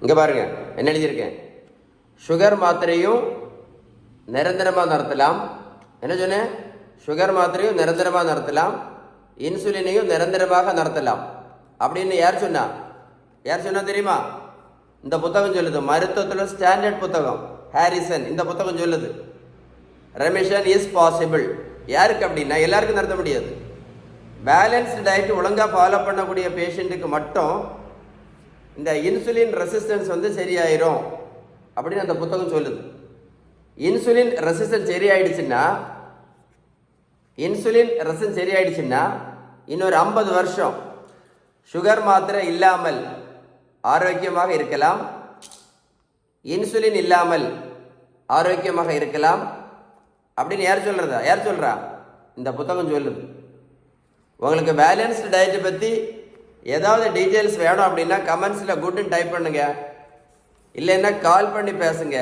இங்கே பாருங்கள் என்ன எழுதியிருக்கேன். சுகர் மாத்திரையும் நிரந்தரமாக நிறுத்தலாம். என்ன சொன்னேன்? சுகர் மாத்திரையும் நிரந்தரமாக நிறுத்தலாம், இன்சுலினையும் நிரந்தரமாக நிறுத்தலாம் அப்படின்னு யார் சொன்னா? யார் சொன்னா தெரியுமா? இந்த புத்தகம் சொல்லுது. மருத்துவத்தில் ஸ்டாண்டர்ட் புத்தகம், ஹாரிசன். இந்த புத்தகம் சொல்லுது ரெமிஷன் இஸ் பாசிபிள். யாருக்கு அப்படின்னா எல்லாருக்கும் நிறுத்த முடியாது. பேலன்ஸ்டு டயட் ஒழுங்காக ஃபாலோ பண்ணக்கூடிய பேஷண்ட்டுக்கு மட்டும் இந்த இன்சுலின் ரெசிஸ்டன்ஸ் சரியாயிரும் அப்படின்னு அந்த புத்தகம் சொல்லுது. இன்சுலின் ரெசிஸ்டன்ஸ் சரியாயிடுச்சுன்னா இன்னொரு 50 வருஷம் சுகர் மாத்திரை இல்லாமல் ஆரோக்கியமாக இருக்கலாம், இன்சுலின் இல்லாமல் ஆரோக்கியமாக இருக்கலாம் அப்படின்னு யார் சொல்றா? இந்த புத்தகம் சொல்லுது. உங்களுக்கு பேலன்ஸ்டு டயட்டை பற்றி ஏதாவது டீட்டெயில்ஸ் வேணும் அப்படின்னா கமெண்ட்ஸில் குட்னு டைப் பண்ணுங்க, இல்லைன்னா கால் பண்ணி பேசுங்க.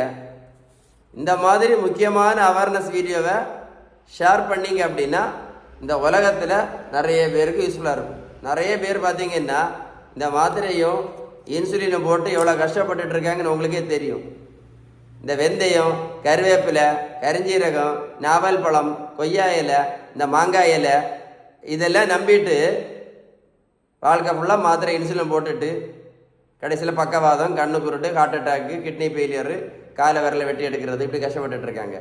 இந்த மாதிரி முக்கியமான அவேர்னஸ் வீடியோவை ஷேர் பண்ணிங்க அப்படின்னா இந்த உலகத்தில் நிறைய பேருக்கு யூஸ்ஃபுல்லாக இருக்கும். நிறைய பேர் பார்த்தீங்கன்னா இந்த மாத்திரையும் இன்சுலினை போட்டு எவ்வளோ கஷ்டப்பட்டுட்டு இருக்காங்கன்னு உங்களுக்கே தெரியும். இந்த வெந்தயம், கருவேப்பிலை, கரிஞ்சீரகம், நாவல் பழம், கொய்யா இலை, இந்த மாங்காய் இலை இதெல்லாம் நம்பிட்டு வாழ்க்கை ஃபுல்லாக மாத்திரை இன்சுலின் போட்டுட்டு கடைசியில் பக்கவாதம், கண்ணு குருட்டு, ஹார்ட் அட்டாக்கு, கிட்னி ஃபெயிலியரு, காலை விரலை வெட்டி எடுக்கிறது, இப்படி கஷ்டப்பட்டுட்டு இருக்காங்க.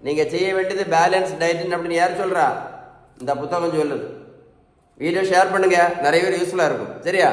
நீங்கள் செய்ய வேண்டியது பேலன்ஸ் டயட்டுன்னு அப்படின்னு யார் சொல்கிறா? இந்த புத்தகம் சொல்லுது. வீடியோ ஷேர் பண்ணுங்கள், நிறைய பேர் யூஸ்ஃபுல்லாக இருக்கும். சரியா?